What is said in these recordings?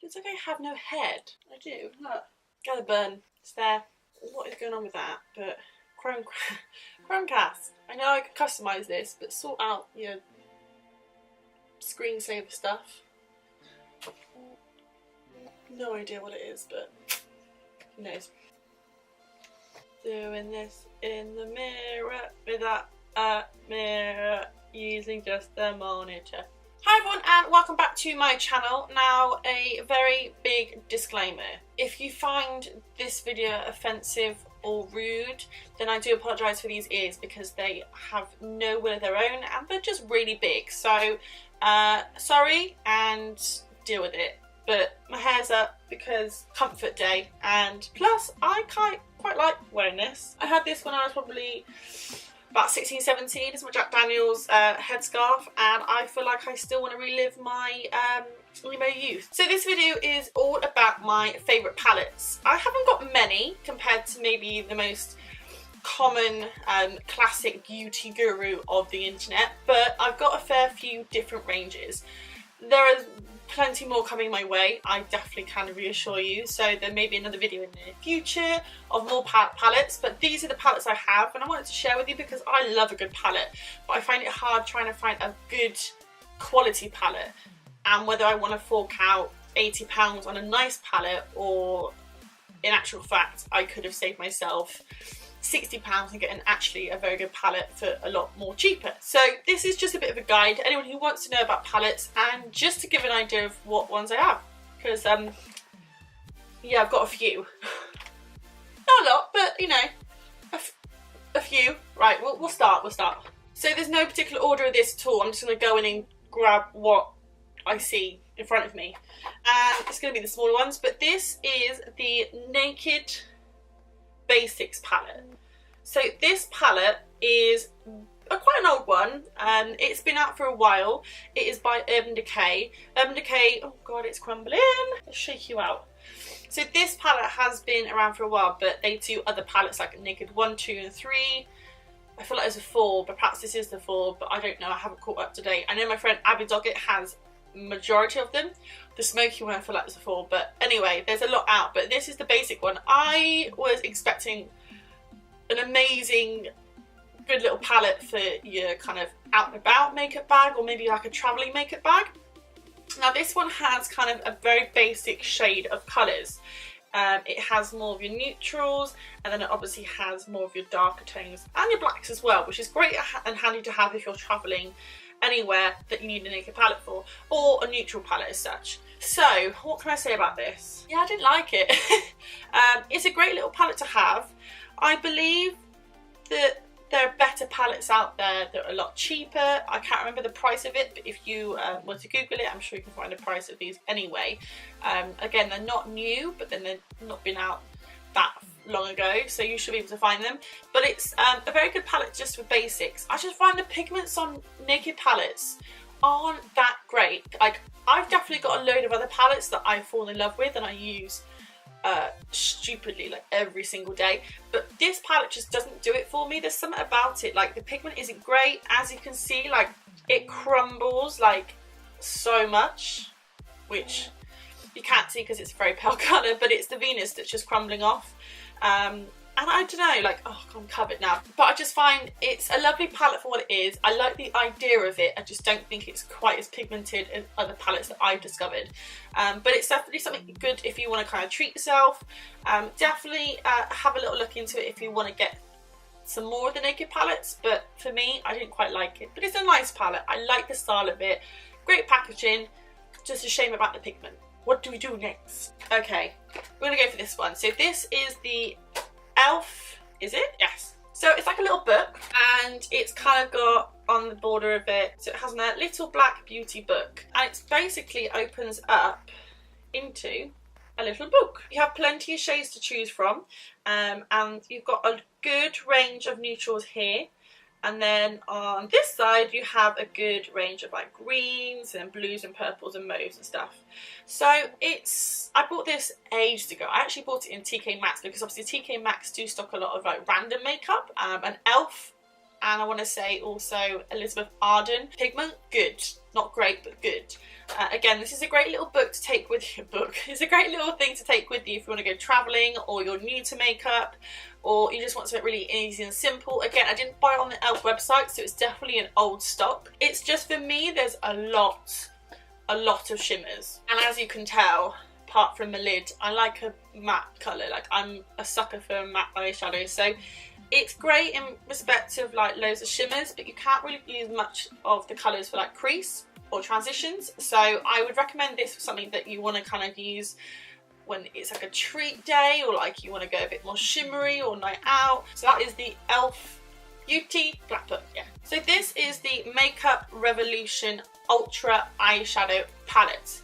It's like I have no head. I do. Look. Gather burn. It's there. What is going on with that? But Chromecast. I know I could customise this, but sort out your screensaver stuff. No idea what it is, but who knows. Doing this in the mirror without a mirror, using just the monitor. Hi everyone and welcome back to my channel. Now a very big disclaimer. If you find this video offensive or rude, then I do apologise for these ears because they have no will of their own and they're just really big. So sorry and deal with it. But my hair's up because comfort day, and plus I quite like wearing this. I had this when I was probably about 16, 17. It's my Jack Daniels headscarf, and I feel like I still want to relive my emo youth. So this video is all about my favourite palettes. I haven't got many compared to maybe the most common classic beauty guru of the internet, but I've got a fair few different ranges. There are plenty more coming my way, I definitely can reassure you, so there may be another video in the near future of more palettes, but these are the palettes I have and I wanted to share with you because I love a good palette, but I find it hard trying to find a good quality palette, and whether I want to fork out £80 on a nice palette or in actual fact I could have saved myself £60 and getting actually a very good palette for a lot more cheaper. So this is just a bit of a guide to anyone who wants to know about palettes and just to give an idea of what ones I have, because yeah, I've got a few. Not a lot, but you know, a few. Right, we'll start. So there's no particular order of this at all. I'm just going to go in and grab what I see in front of me, and it's going to be the smaller ones, but this is the Naked Basics palette. So this palette is quite an old one. It's been out for a while. It is by Urban Decay. Urban Decay, oh god, it's crumbling. Let's shake you out. So this palette has been around for a while, but they do other palettes like Naked 1, 2 and 3. I feel like there's a 4, but perhaps this is the 4, but I don't know, I haven't caught up to date. I know my friend Abby Doggett has majority of them. The smoky one I feel like was a 4, but anyway, there's a lot out, but this is the basic one. I was expecting an amazing good little palette for your kind of out and about makeup bag, or maybe like a travelling makeup bag. Now this one has kind of a very basic shade of colours. It has more of your neutrals, and then it obviously has more of your darker tones and your blacks as well, which is great and handy to have if you're travelling anywhere that you need a naked palette for, or a neutral palette as such. So what can I say about this? Yeah, I didn't like it. It's a great little palette to have. I believe that there are better palettes out there that are a lot cheaper. I can't remember the price of it, but if you were to Google it, I'm sure you can find the price of these anyway. Again, they're not new, but then they've not been out that long ago, so you should be able to find them. But it's a very good palette just for basics. I just find the pigments on naked palettes aren't that great. Like, I've definitely got a load of other palettes that I fall in love with and I use stupidly like every single day, but this palette just doesn't do it for me. There's something about it, like the pigment isn't great. As you can see, like it crumbles like so much, which you can't see because it's a very pale colour, but it's the Venus that's just crumbling off. And I don't know, like, oh, I'm covered now. But I just find it's a lovely palette for what it is. I like the idea of it. I just don't think it's quite as pigmented as other palettes that I've discovered. But it's definitely something good if you want to kind of treat yourself. Definitely have a little look into it if you want to get some more of the naked palettes. But for me, I didn't quite like it. But it's a nice palette. I like the style of it. Great packaging. Just a shame about the pigment. What do we do next? Okay, we're going to go for this one. So this is the Elf, is it? Yes. So it's like a little book, and it's kind of got on the border of it, so it has a little black beauty book, and it basically opens up into a little book. You have plenty of shades to choose from, and you've got a good range of neutrals here. And then on this side you have a good range of like greens and blues and purples and mauves and stuff. So I bought this ages ago. I actually bought it in TK Maxx because obviously TK Maxx do stock a lot of like random makeup, and Elf and I want to say also Elizabeth Arden. Pigment, good. Not great, but good. Again, this is a great little book to take with you. It's a great little thing to take with you if you want to go travelling, or you're new to makeup, or you just want something really easy and simple. Again, I didn't buy it on the e.l.f. website, so it's definitely an old stock. It's just, for me, there's a lot of shimmers. And as you can tell, apart from the lid, I like a matte colour. Like, I'm a sucker for matte eyeshadow, so it's great in respect of like loads of shimmers, but you can't really use much of the colours for like crease or transitions. So I would recommend this for something that you want to kind of use when it's like a treat day, or like you want to go a bit more shimmery or night out. So that is the e.l.f. Beauty Black Book, yeah. So this is the Makeup Revolution Ultra Eyeshadow Palette.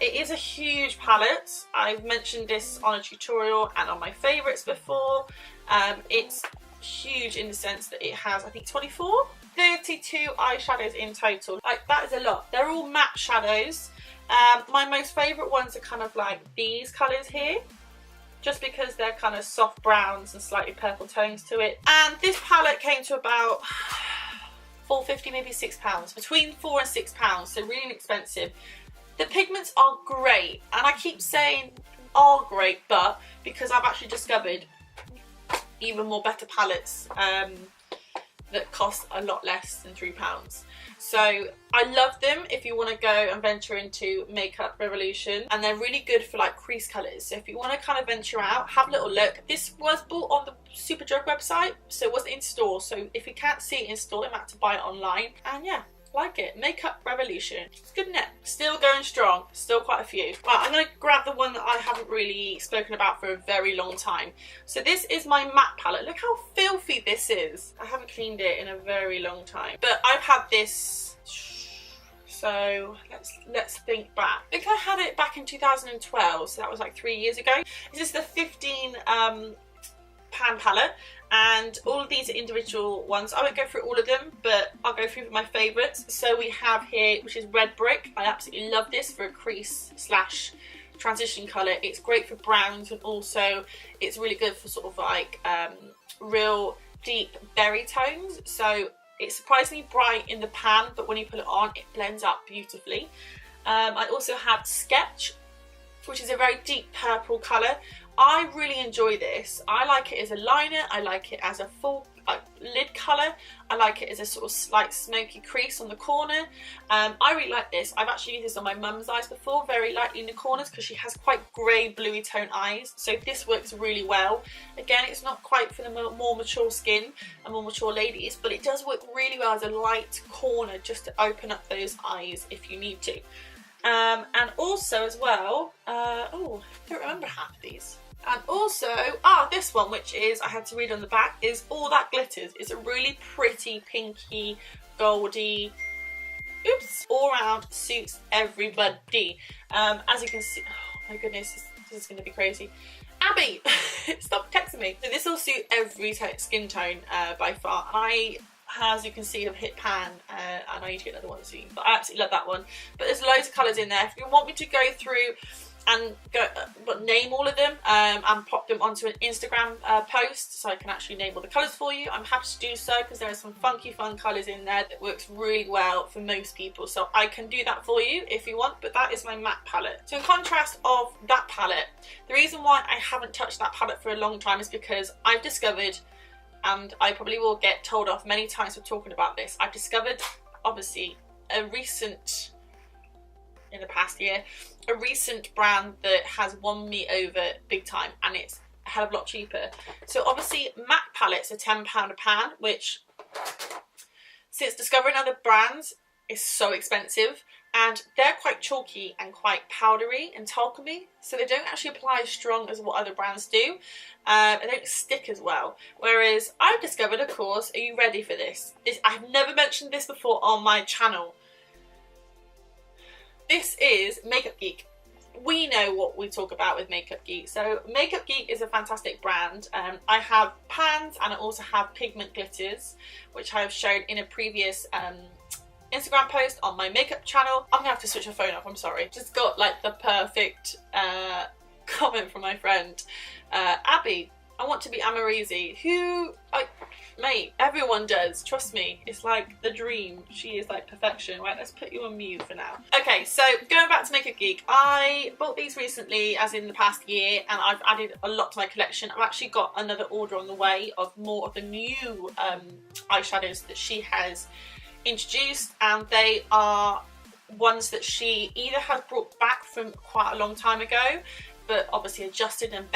It is a huge palette. I've mentioned this on a tutorial and on my favourites before. It's huge in the sense that it has, I think, 32 eyeshadows in total. Like, that is a lot. They're all matte shadows. My most favourite ones are kind of like these colours here, just because they're kind of soft browns and slightly purple tones to it. And this palette came to about £4.50, maybe £6, between £4 and £6, so really inexpensive. The pigments are great, and I keep saying are great, but because I've actually discovered even more better palettes that cost a lot less than £3. So I love them if you want to go and venture into Makeup Revolution, and they're really good for like crease colours. So if you want to kind of venture out, have a little look. This was bought on the Superdrug website, so it wasn't in store. So if you can't see it in store, you might have to buy it online. And yeah, like it. Makeup Revolution. It's good, isn't it? Still going strong. Still quite a few. Right, I'm going to grab the one that I haven't really spoken about for a very long time. So this is my matte palette. Look how filthy this is. I haven't cleaned it in a very long time. But I've had this, so let's think back. I think I had it back in 2012, so that was like 3 years ago. This is the 15 pan palette, and all of these are individual ones. I won't go through all of them, but I'll go through my favourites. So we have here, which is Red Brick. I absolutely love this for a crease slash transition colour. It's great for browns, and also it's really good for sort of like real deep berry tones. So it's surprisingly bright in the pan, but when you put it on, it blends up beautifully. I also have Sketch, which is a very deep purple colour. I really enjoy this. I like it as a liner, I like it as a full lid colour, I like it as a sort of slight smoky crease on the corner. I really like this. I've actually used this on my mum's eyes before, very lightly in the corners, because she has quite grey bluey tone eyes, so this works really well. Again, it's not quite for the more mature skin and more mature ladies, but it does work really well as a light corner just to open up those eyes if you need to. And also as well, oh, I don't remember half of these. And also, this one, which is, I had to read on the back, is All That Glitters. It's a really pretty pinky, goldy, all round, suits everybody. As you can see, oh my goodness, this is going to be crazy. Abby, stop texting me. So this will suit every skin tone by far. As you can see, I've hit pan, and I need to get another one soon, but I absolutely love that one. But there's loads of colours in there. If you want me to go through and name all of them and pop them onto an Instagram post, so I can actually name all the colours for you, I'm happy to do so, because there are some funky fun colours in there that works really well for most people. So I can do that for you if you want, but that is my matte palette. So in contrast of that palette, the reason why I haven't touched that palette for a long time is because I've discovered, and I probably will get told off many times for talking about this, I've discovered, obviously, in the past year, a recent brand that has won me over big time, and it's a hell of a lot cheaper. So obviously matte palettes are £10 a pan, which since discovering other brands is so expensive, and they're quite chalky and quite powdery and talcumy, so they don't actually apply as strong as what other brands do. They don't stick as well. Whereas I've discovered, of course, are you ready for this? I've never mentioned this before on my channel. This is Makeup Geek. We know what we talk about with Makeup Geek. So Makeup Geek is a fantastic brand. I have pans, and I also have pigment glitters, which I have shown in a previous Instagram post on my makeup channel. I'm gonna have to switch my phone off, I'm sorry. Just got like the perfect comment from my friend Abby. I want to be Amarizi, who Mate, everyone does, trust me. It's like the dream. She is like perfection. Right, let's put you on mute for now. Okay, so going back to Makeup Geek, I bought these recently, as in the past year, and I've added a lot to my collection. I've actually got another order on the way of more of the new eyeshadows that she has introduced, and they are ones that she either has brought back from quite a long time ago, but obviously adjusted and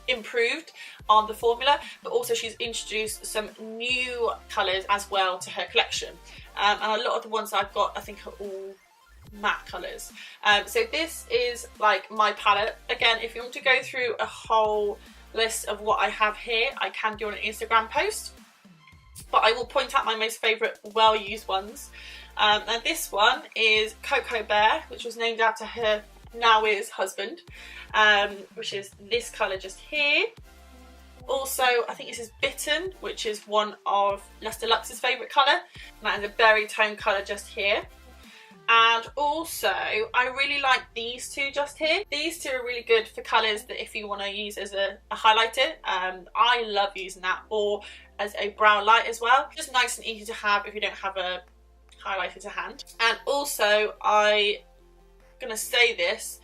improved on the formula, but also she's introduced some new colours as well to her collection, and a lot of the ones I've got I think are all matte colours. So this is like my palette. Again, if you want to go through a whole list of what I have here, I can do an Instagram post, but I will point out my most favourite well-used ones. And this one is Cocoa Bear, which was named after her now is husband, which is this colour just here. Also, I think this is Bitten, which is one of Lust Deluxe's favourite colour, and that is a berry tone colour just here. And also, I really like these two just here. These two are really good for colours that if you want to use as a highlighter. I love using that, or as a brow light as well. Just nice and easy to have if you don't have a highlighter to hand. And also, I'm gonna say this,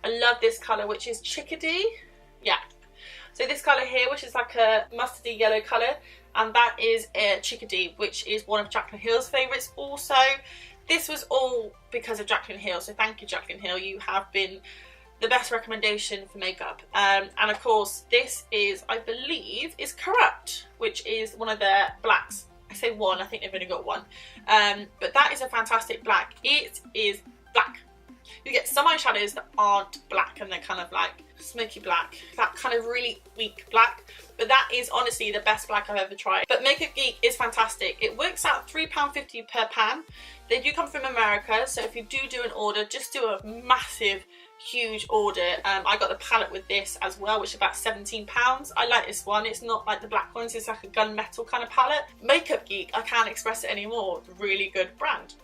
I love this colour, which is Chickadee. Yeah, so this colour here, which is like a mustardy yellow colour, and that is a Chickadee, which is one of Jaclyn Hill's favourites. Also, this was all because of Jaclyn Hill, so thank you, Jaclyn Hill. You have been the best recommendation for makeup. And of course, this is, I believe, is Corrupt, which is one of their blacks. I say one, I think they've only got one. But that is a fantastic black. It is black. You get some eyeshadows that aren't black and they're kind of like smoky black, that kind of really weak black, but that is honestly the best black I've ever tried. But Makeup Geek is fantastic. It works out £3.50 per pan. They do come from America, so if you do an order, just do a massive, huge order. I got the palette with this as well, which is about £17. I like this one. It's not like the black ones, it's like a gunmetal kind of palette. Makeup Geek, I can't express it anymore. It's a really good brand.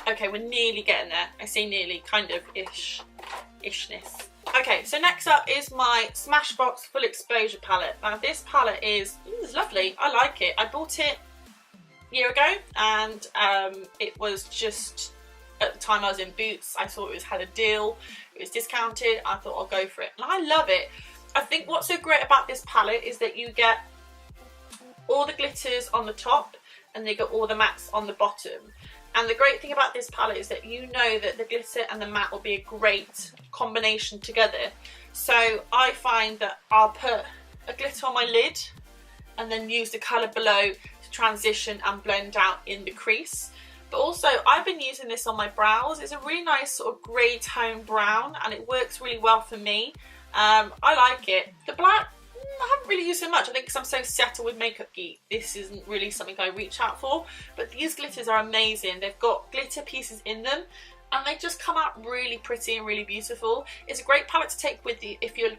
Okay, we're nearly getting there. I say nearly, kind of ishness. Okay, so next up is my Smashbox Full Exposure palette. Now this palette is lovely. I like it. I bought it a year ago, and it was just, at the time I was in Boots, I saw it had a deal, it was discounted, I thought I'll go for it, and I love it. I think what's so great about this palette is that you get all the glitters on the top and they get all the mattes on the bottom. And the great thing about this palette is that you know that the glitter and the matte will be a great combination together. So I find that I'll put a glitter on my lid and then use the colour below to transition and blend out in the crease. But also, I've been using this on my brows. It's a really nice sort of grey tone brown, and it works really well for me. I like it. The black, I haven't really used so much. I think because I'm so settled with Makeup Geek, this isn't really something I reach out for. But these glitters are amazing. They've got glitter pieces in them, and they just come out really pretty and really beautiful. It's a great palette to take with you if you're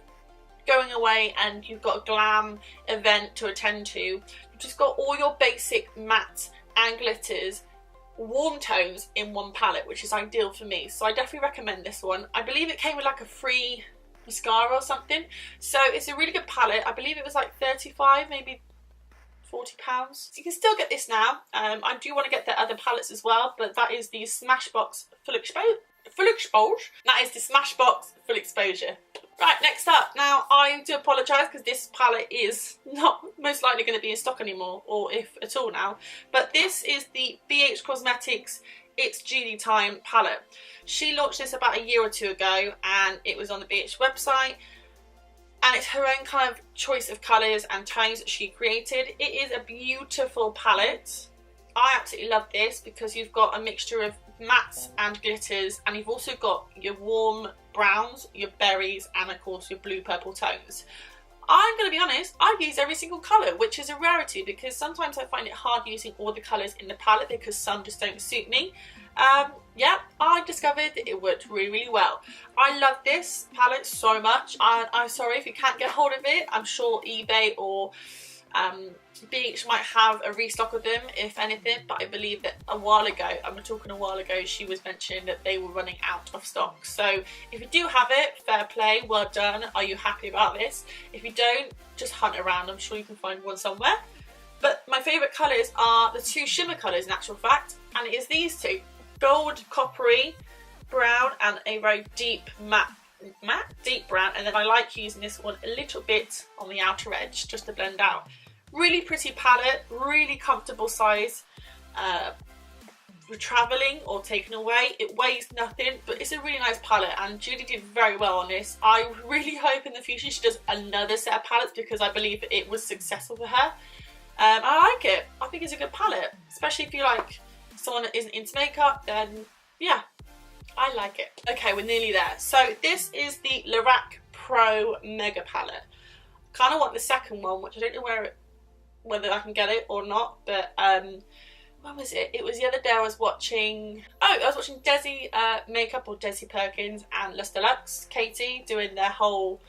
going away and you've got a glam event to attend to. You've just got all your basic matte and glitters, warm tones in one palette, which is ideal for me. So I definitely recommend this one. I believe it came with like a free mascara or something, so it's a really good palette. I believe it was like 35, maybe £40. So you can still get this now. I do want to get the other palettes as well, but that is the Smashbox Full Exposure. That is the Smashbox Full Exposure. Right, next up. Now, I do apologise because this palette is not most likely going to be in stock anymore, or if at all now. But this is the BH Cosmetics It's Judy Time palette. She launched this about a year or two ago, and it was on the BH website. And it's her own kind of choice of colours and tones that she created. It is a beautiful palette. I absolutely love this because you've got a mixture of mattes and glitters, and you've also got your warm browns, your berries, and of course your blue purple tones. I'm going to be honest, I use every single colour, which is a rarity because sometimes I find it hard using all the colours in the palette because some just don't suit me. Yeah, I discovered that it worked really, really well. I love this palette so much. I'm sorry if you can't get hold of it. I'm sure eBay or Beach might have a restock of them if anything, but I believe that a while ago, I'm talking a while ago, she was mentioning that they were running out of stock. So if you do have it, fair play, well done. Are you happy about this? If you don't, just hunt around. I'm sure you can find one somewhere. But my favourite colours are the two shimmer colours in actual fact, and it is these two. Gold, coppery, brown, and a very deep matte deep brown. And then I like using this one a little bit on the outer edge just to blend out. Really pretty palette, really comfortable size for travelling or taking away. It weighs nothing, but it's a really nice palette, and Judy did very well on this. I really hope in the future she does another set of palettes, because I believe it was successful for her. I like it. I think it's a good palette, especially if you like someone that isn't into makeup, then yeah, I like it. Okay, we're nearly there. So this is the Lorac Pro Mega Palette. Kind of want the second one, which I don't know whether I can get it or not, but when was it? It was the other day I was watching, Desi Makeup, or Desi Perkins and Luster Lux, Katie, doing their whole,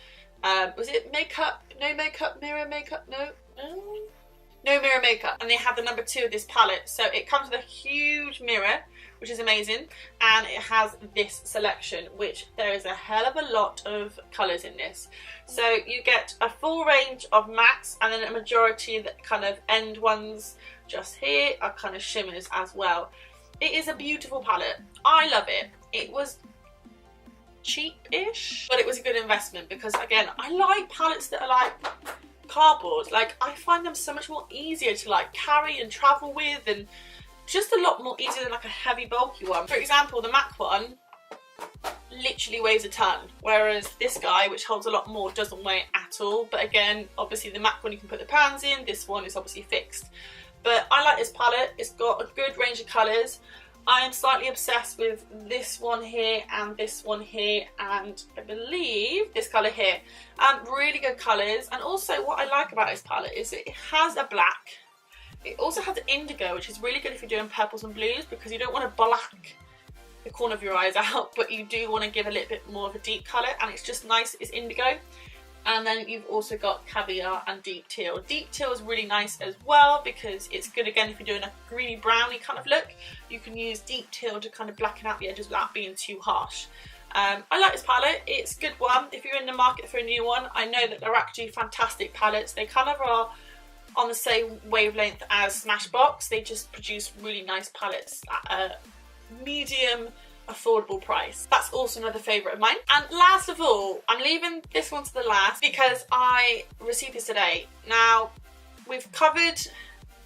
was it makeup, no makeup, mirror makeup, no mirror makeup, and they have the number 2 of this palette. So it comes with a huge mirror, which is amazing, and it has this selection, which there is a hell of a lot of colours in this. So you get a full range of mattes, and then a majority of the kind of end ones just here are kind of shimmers as well. It is a beautiful palette. I love it. It was cheap-ish, but it was a good investment, because again, I like palettes that are like cardboard. Like, I find them so much more easier to like carry and travel with, and just a lot more easier than like a heavy bulky one. For example, the MAC one literally weighs a ton, whereas this guy, which holds a lot more, doesn't weigh at all. But again, obviously the MAC one you can put the pans in, this one is obviously fixed. But I like this palette. It's got a good range of colours. I am slightly obsessed with this one here and this one here, and I believe this colour here. Really good colours. And also what I like about this palette is it has a black. It also has an indigo, which is really good if you're doing purples and blues, because you don't want to black the corner of your eyes out, but you do want to give a little bit more of a deep colour, and it's just nice. It's indigo. And then you've also got caviar and deep teal. Deep teal is really nice as well, because it's good again if you're doing a greeny browny kind of look. You can use deep teal to kind of blacken out the edges without being too harsh. I like this palette. It's a good one if you're in the market for a new one. I know that they're actually fantastic palettes. They kind of are on the same wavelength as Smashbox. They just produce really nice palettes at a medium affordable price. That's also another favourite of mine. And last of all, I'm leaving this one to the last because I received this today. Now, we've covered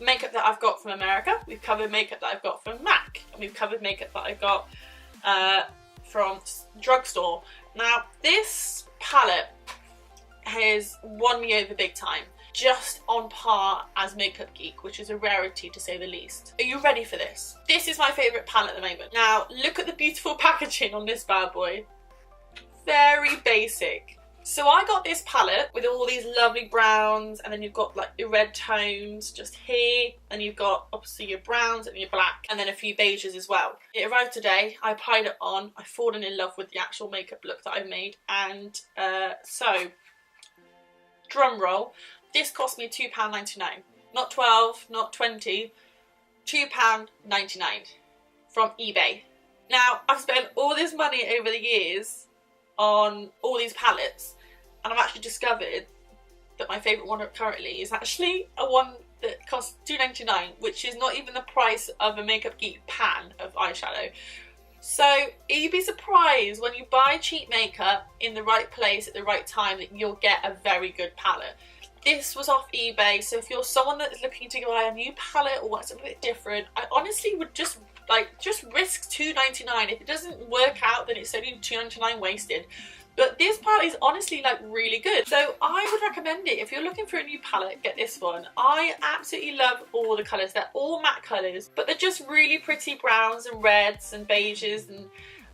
makeup that I've got from America, we've covered makeup that I've got from MAC, and we've covered makeup that I got from drugstore. Now, this palette has won me over big time. Just on par as Makeup Geek, which is a rarity to say the least. Are you ready for this? This is my favourite palette at the moment. Now, look at the beautiful packaging on this bad boy. Very basic. So I got this palette with all these lovely browns, and then you've got like your red tones just here, and you've got obviously your browns and your black, and then a few beiges as well. It arrived today, I applied it on, I've fallen in love with the actual makeup look that I've made, and so, drum roll. This cost me £2.99, not 12, not 20, £2.99 from eBay. Now, I've spent all this money over the years on all these palettes, and I've actually discovered that my favourite one currently is actually a one that costs £2.99, which is not even the price of a Makeup Geek pan of eyeshadow. So you'd be surprised when you buy cheap makeup in the right place at the right time that you'll get a very good palette. This was off eBay, so if you're someone that's looking to buy a new palette or want something a bit different, I honestly would just risk $2.99. If it doesn't work out, then it's only $2.99 wasted. But this palette is honestly like really good, so I would recommend it. If you're looking for a new palette, get this one. I absolutely love all the colours. They're all matte colours, but they're just really pretty browns and reds and beiges, and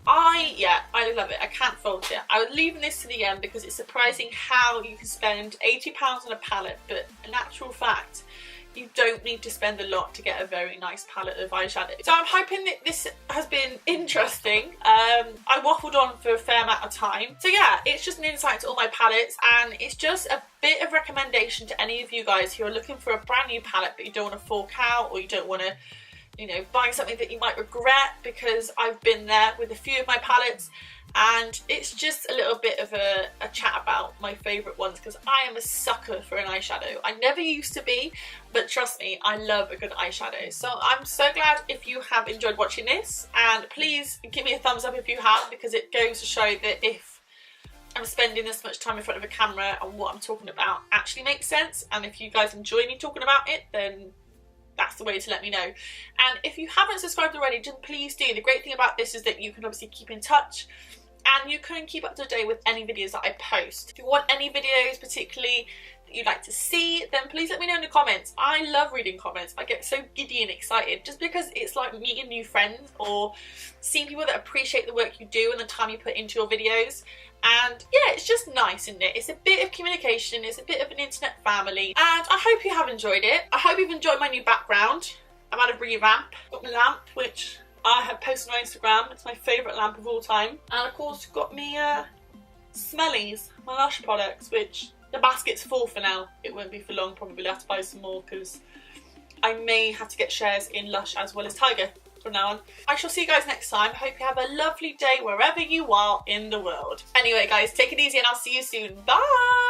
I love it. I can't fault it. I would leave this to the end because it's surprising how you can spend £80 on a palette, but in actual fact, you don't need to spend a lot to get a very nice palette of eyeshadow. So I'm hoping that this has been interesting. I waffled on for a fair amount of time. So yeah, it's just an insight to all my palettes, and it's just a bit of recommendation to any of you guys who are looking for a brand new palette but you don't want to fork out, or you don't want to, you know, buy something that you might regret, because I've been there with a few of my palettes. And it's just a little bit of a chat about my favourite ones, because I am a sucker for an eyeshadow. I never used to be, but trust me, I love a good eyeshadow. So I'm so glad if you have enjoyed watching this, and please give me a thumbs up if you have, because it goes to show that if I'm spending this much time in front of a camera and what I'm talking about actually makes sense, and if you guys enjoy me talking about it, then that's the way to let me know. And if you haven't subscribed already, then please do. The great thing about this is that you can obviously keep in touch, and you can keep up to date with any videos that I post. If you want any videos particularly that you'd like to see, then please let me know in the comments. I love reading comments. I get so giddy and excited, just because it's like meeting new friends or seeing people that appreciate the work you do and the time you put into your videos. And yeah, it's just nice, isn't it? It's a bit of communication, it's a bit of an internet family, and I hope you have enjoyed it. I hope you've enjoyed my new background. I've had a revamp. Got my lamp, which I have posted on my Instagram. It's my favourite lamp of all time. And of course got me Smellies, my Lush products, which the basket's full for now. It won't be for long, probably have to buy some more, because I may have to get shares in Lush as well as Tiger from now on. I shall see you guys next time. Hope you have a lovely day wherever you are in the world. Anyway guys, take it easy and I'll see you soon. Bye!